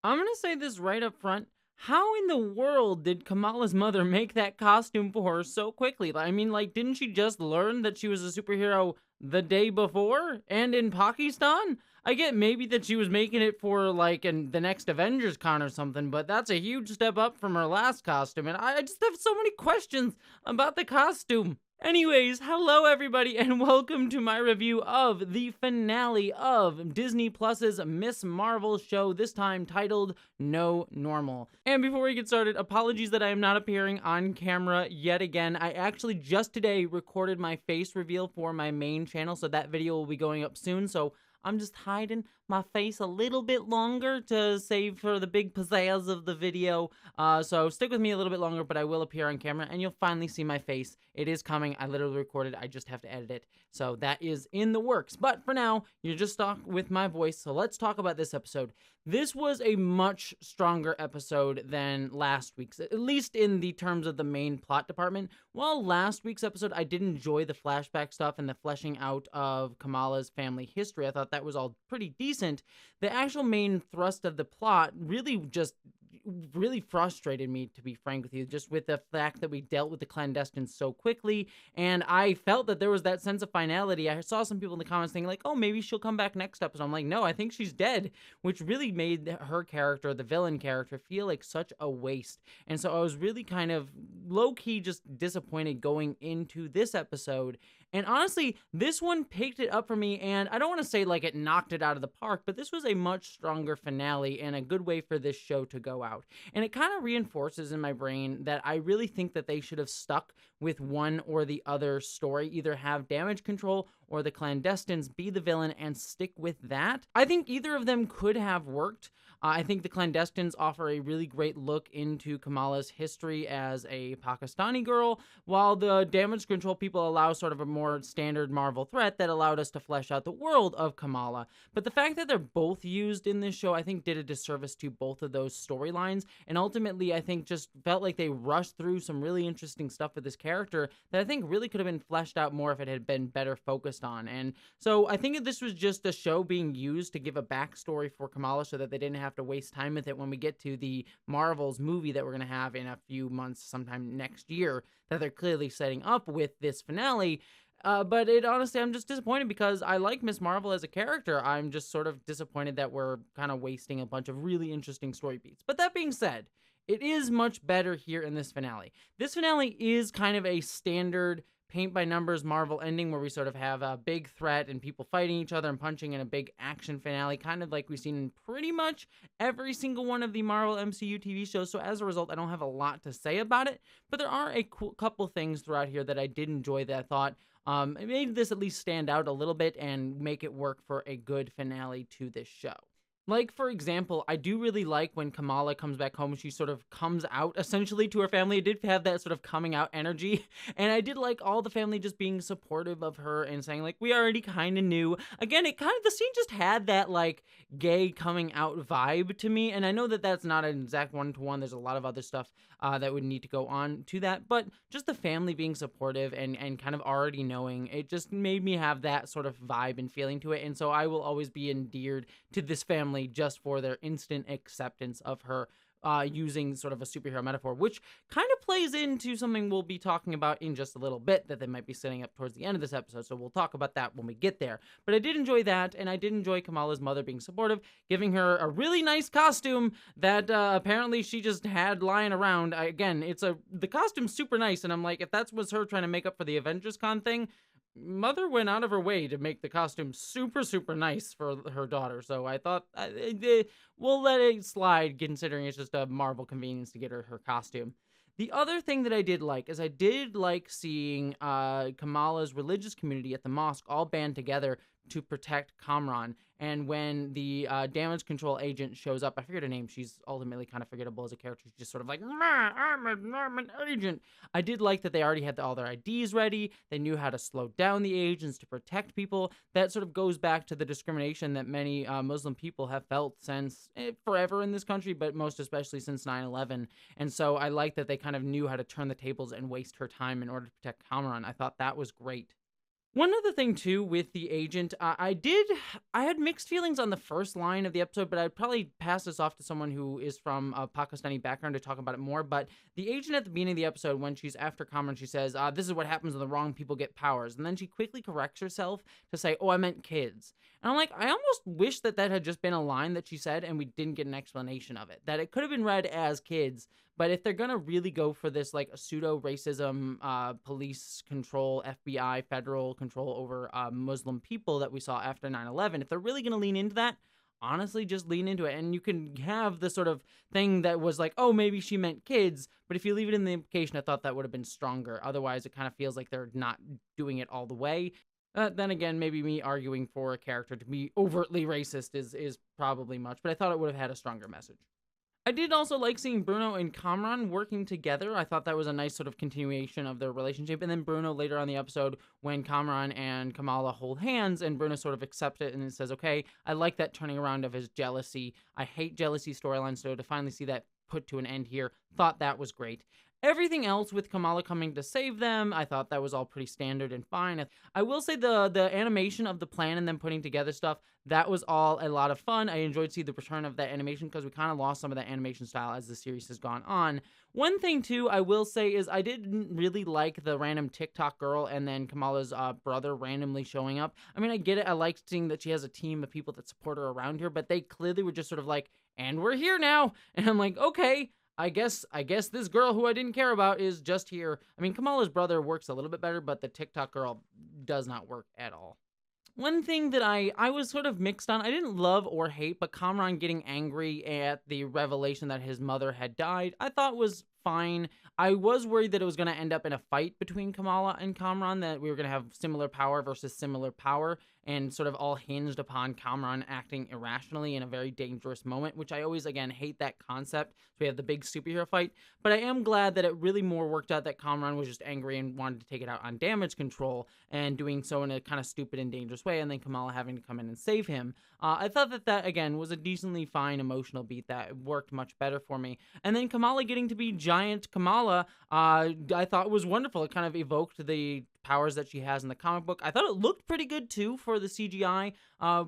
I'm gonna say this right up front. How in the world did Kamala's mother make that costume for her so quickly? I mean, like, didn't she just learn that she was a superhero the day before and in Pakistan? I get maybe that she was making it for like in the next Avengers con or something, but that's a huge step up from her last costume, and I just have so many questions about the costume. Anyways, hello everybody, and welcome to my review of the finale of Disney Plus's Miss Marvel show, this time titled No Normal. And before we get started, apologies that I am not appearing on camera yet again. I actually just today recorded my face reveal for my main channel, so that video will be going up soon, so I'm just hiding my face a little bit longer to save for the big pizzazz of the video. So stick with me a little bit longer, but I will appear on camera and you'll finally see my face. It is coming. I literally recorded. I just have to edit it. So that is in the works. But for now, you're just stuck with my voice. So let's talk about this episode. This was a much stronger episode than last week's, at least in the terms of the main plot department. While last week's episode, I did enjoy the flashback stuff and the fleshing out of Kamala's family history. I thought that was all pretty decent. The actual main thrust of the plot really frustrated me, to be frank with you, just with the fact that we dealt with the clandestines so quickly, and I felt that there was that sense of finality. I saw some people in the comments saying like, oh, maybe she'll come back next episode. I'm like, no, I think she's dead, which really made her character, the villain character, feel like such a waste. And so I was really kind of low-key just disappointed going into this episode. And honestly, this one picked it up for me, and I don't want to say like it knocked it out of the park, but this was a much stronger finale and a good way for this show to go out. And it kind of reinforces in my brain that I really think that they should have stuck with one or the other story, either have damage control or the clandestines be the villain and stick with that. I think either of them could have worked. I think the clandestines offer a really great look into Kamala's history as a Pakistani girl, while the damage control people allow sort of a more standard Marvel threat that allowed us to flesh out the world of Kamala. But the fact that they're both used in this show, I think, did a disservice to both of those storylines, and ultimately, I think, just felt like they rushed through some really interesting stuff with this character that I think really could have been fleshed out more if it had been better focused on. And so I think that this was just a show being used to give a backstory for Kamala so that they didn't have to waste time with it when we get to the Marvels movie that we're going to have in a few months, sometime next year, that they're clearly setting up with this finale. But honestly, I'm just disappointed because I like Miss Marvel as a character. I'm just sort of disappointed that we're kind of wasting a bunch of really interesting story beats. But that being said, it is much better here in this finale. This finale is kind of a standard paint by numbers Marvel ending where we sort of have a big threat and people fighting each other and punching in a big action finale, kind of like we've seen in pretty much every single one of the Marvel MCU TV shows. So as a result, I don't have a lot to say about it, but there are a couple things throughout here that I did enjoy that I thought it made this at least stand out a little bit and make it work for a good finale to this show. Like, for example, I do really like when Kamala comes back home, she sort of comes out essentially to her family. It did have that sort of coming out energy. And I did like all the family just being supportive of her and saying, like, we already kind of knew. Again, the scene just had that, like, gay coming out vibe to me. And I know that that's not an exact one-to-one. There's a lot of other stuff that would need to go on to that. But just the family being supportive and kind of already knowing, it just made me have that sort of vibe and feeling to it. And so I will always be endeared to this family just for their instant acceptance of her using sort of a superhero metaphor, which kind of plays into something we'll be talking about in just a little bit that they might be setting up towards the end of this episode, so we'll talk about that when we get there. But I did enjoy that, and I did enjoy Kamala's mother being supportive, giving her a really nice costume that apparently she just had lying around. Again, the costume's super nice, and I'm like, if that was her trying to make up for the Avengers Con thing, Mother went out of her way to make the costume super, super nice for her daughter. So I thought we'll let it slide, considering it's just a Marvel convenience to get her costume. The other thing that I did like is I did like seeing Kamala's religious community at the mosque all band together to protect Kamran. And when the damage control agent shows up, I forget her name. She's ultimately kind of forgettable as a character. She's just sort of like, I'm an agent. I did like that they already had all their IDs ready. They knew how to slow down the agents to protect people. That sort of goes back to the discrimination that many Muslim people have felt since forever in this country, but most especially since 9/11. And so I like that they kind of knew how to turn the tables and waste her time in order to protect Kamran. I thought that was great. One other thing too with the agent, I had mixed feelings on the first line of the episode, but I'd probably pass this off to someone who is from a Pakistani background to talk about it more. But the agent at the beginning of the episode, when she's after Cameron, she says, "This is what happens when the wrong people get powers," and then she quickly corrects herself to say, "Oh, I meant kids." And I'm like, I almost wish that that had just been a line that she said, and we didn't get an explanation of it. That it could have been read as kids, but if they're gonna really go for this like pseudo racism, police control, FBI federal control over Muslim people that we saw after 9/11, if they're really gonna lean into that, honestly, just lean into it. And you can have the sort of thing that was like, oh, maybe she meant kids, but if you leave it in the implication, I thought that would have been stronger. Otherwise, it kind of feels like they're not doing it all the way. Then again, maybe me arguing for a character to be overtly racist is probably much, but I thought it would have had a stronger message. I did also like seeing Bruno and Kamran working together. I thought that was a nice sort of continuation of their relationship. And then Bruno later on the episode, when Kamran and Kamala hold hands, and Bruno sort of accepts it and says, okay, I like that turning around of his jealousy. I hate jealousy storylines, so to finally see that put to an end here, thought that was great. Everything else with Kamala coming to save them, I thought that was all pretty standard and fine. I will say the animation of the plan and them putting together stuff, that was all a lot of fun. I enjoyed seeing the return of that animation because we kind of lost some of that animation style as the series has gone on. One thing too, I will say is I didn't really like the random TikTok girl and then Kamala's brother randomly showing up. I mean, I get it. I like seeing that she has a team of people that support her around here, but they clearly were just sort of like, and we're here now. And I'm like, okay. I guess this girl who I didn't care about is just here. I mean, Kamala's brother works a little bit better, but the TikTok girl does not work at all. One thing that I was sort of mixed on, I didn't love or hate, but Kamran getting angry at the revelation that his mother had died, I thought was fine. I was worried that it was going to end up in a fight between Kamala and Kamran, that we were going to have similar power versus similar power, and sort of all hinged upon Kamran acting irrationally in a very dangerous moment, which I always, again, hate that concept. So we have the big superhero fight, but I am glad that it really more worked out that Kamran was just angry and wanted to take it out on damage control, and doing so in a kind of stupid and dangerous way, and then Kamala having to come in and save him. I thought that again, was a decently fine emotional beat that worked much better for me. And then Kamala getting to be giant Kamala, I thought was wonderful. It kind of evoked the powers that she has in the comic book. I thought it looked pretty good too for the CGI.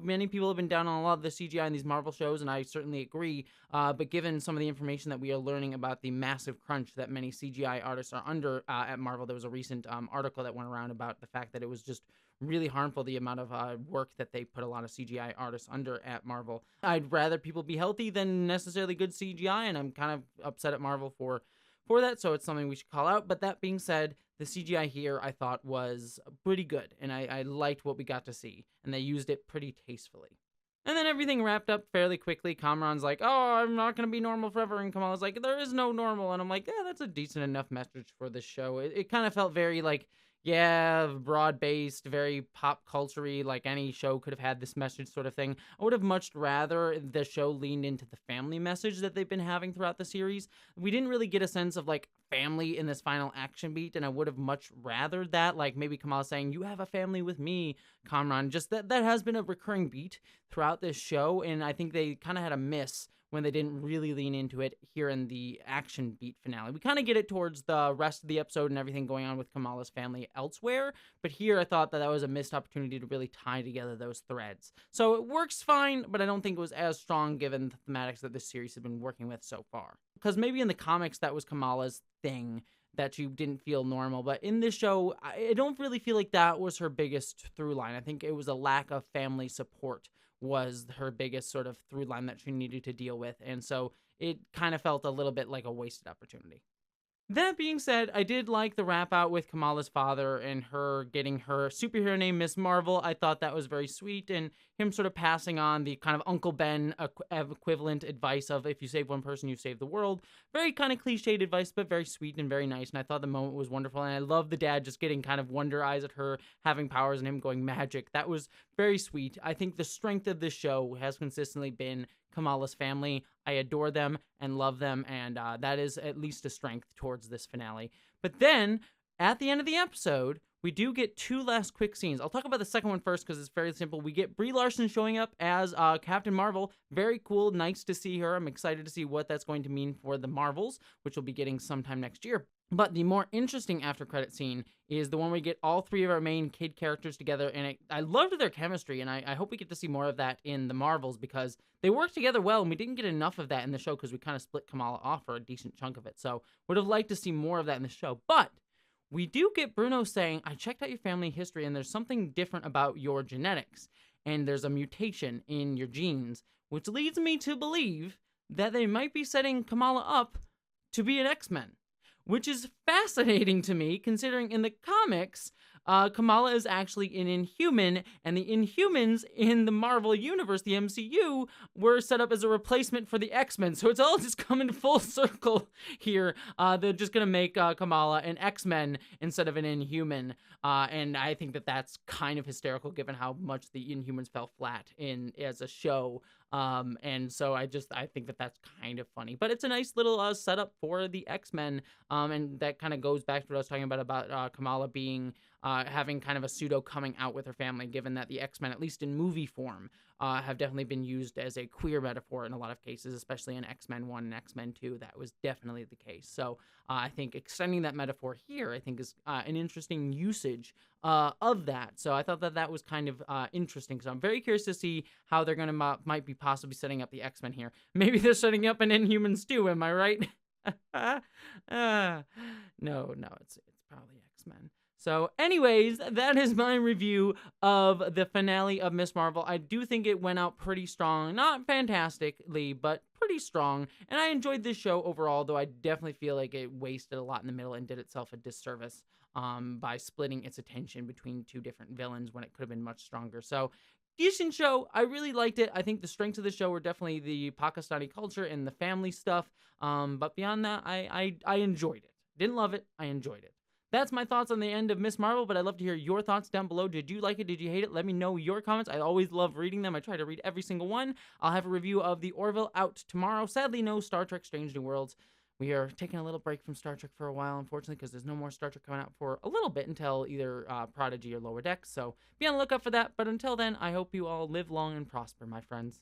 Many people have been down on a lot of the CGI in these Marvel shows, and I certainly agree. But given some of the information that we are learning about the massive crunch that many CGI artists are under at Marvel, there was a recent article that went around about the fact that it was just really harmful, the amount of work that they put a lot of CGI artists under at Marvel. I'd rather people be healthy than necessarily good CGI, and I'm kind of upset at Marvel for that, so it's something we should call out. But that being said, the CGI here I thought was pretty good, and I liked what we got to see, and they used it pretty tastefully. And then everything wrapped up fairly quickly. Kamran's like, oh, I'm not going to be normal forever. And Kamala's like, there is no normal. And I'm like, yeah, that's a decent enough message for this show. It kind of felt very like, yeah, broad-based, very pop culture-y, like any show could have had this message sort of thing. I would have much rather the show leaned into the family message that they've been having throughout the series. We didn't really get a sense of like family in this final action beat, and I would have much rather that, like maybe Kamala saying, you have a family with me, Kamran. Just that has been a recurring beat throughout this show, and I think they kind of had a miss when they didn't really lean into it here in the action beat finale. We kind of get it towards the rest of the episode and everything going on with Kamala's family elsewhere, but here I thought that was a missed opportunity to really tie together those threads. So it works fine, but I don't think it was as strong given the thematics that this series has been working with so far. Because maybe in the comics that was Kamala's thing, that you didn't feel normal, but in this show, I don't really feel like that was her biggest through line. I think it was a lack of family support was her biggest sort of through line that she needed to deal with, and so it kind of felt a little bit like a wasted opportunity. That being said, I did like the wrap out with Kamala's father and her getting her superhero name Miss Marvel. I thought that was very sweet, and him sort of passing on the kind of Uncle Ben equivalent advice of if you save one person, you save the world. Very kind of cliched advice, but very sweet and very nice, and I thought the moment was wonderful, and I love the dad just getting kind of wonder eyes at her having powers and him going magic. That was very sweet. I think the strength of this show has consistently been Kamala's family. I adore them and love them, and that is at least a strength towards this finale. But then, at the end of the episode, we do get two last quick scenes. I'll talk about the second one first because it's very simple. We get Brie Larson showing up as Captain Marvel. Very cool. Nice to see her. I'm excited to see what that's going to mean for the Marvels, which we'll be getting sometime next year. But the more interesting after credit scene is the one we get all three of our main kid characters together, and I loved their chemistry, and I hope we get to see more of that in the Marvels because they work together well, and we didn't get enough of that in the show because we kind of split Kamala off for a decent chunk of it. So would have liked to see more of that in the show, but we do get Bruno saying, "I checked out your family history, and there's something different about your genetics, and there's a mutation in your genes, which leads me to believe that they might be setting Kamala up to be an X-Men." Which is fascinating to me, considering in the comics, Kamala is actually an Inhuman, and the Inhumans in the Marvel Universe, the MCU, were set up as a replacement for the X-Men. So it's all just coming full circle here. They're just gonna make Kamala an X-Men instead of an Inhuman, and I think that that's kind of hysterical, given how much the Inhumans fell flat in as a show. And so I think that that's kind of funny, but it's a nice little setup for the X-Men. And that kind of goes back to what I was talking about Kamala being having kind of a pseudo coming out with her family, given that the X-Men, at least in movie form, have definitely been used as a queer metaphor in a lot of cases, especially in X-Men 1 and X-Men 2. That was definitely the case. So I think extending that metaphor here, I think, is an interesting usage of that. So I thought that that was kind of interesting. So I'm very curious to see how they're going to might be possibly setting up the X-Men here. Maybe they're setting up an Inhumans too. Am I right? No, it's probably X-Men. So anyways, that is my review of the finale of Miss Marvel. I do think it went out pretty strong. Not fantastically, but pretty strong. And I enjoyed this show overall, though I definitely feel like it wasted a lot in the middle and did itself a disservice by splitting its attention between two different villains when it could have been much stronger. So decent show. I really liked it. I think the strengths of the show were definitely the Pakistani culture and the family stuff. But beyond that, I enjoyed it. Didn't love it. I enjoyed it. That's my thoughts on the end of Miss Marvel, but I'd love to hear your thoughts down below. Did you like it? Did you hate it? Let me know your comments. I always love reading them. I try to read every single one. I'll have a review of The Orville out tomorrow. Sadly, no Star Trek Strange New Worlds. We are taking a little break from Star Trek for a while, unfortunately, because there's no more Star Trek coming out for a little bit until either Prodigy or Lower Decks. So be on the lookout for that. But until then, I hope you all live long and prosper, my friends.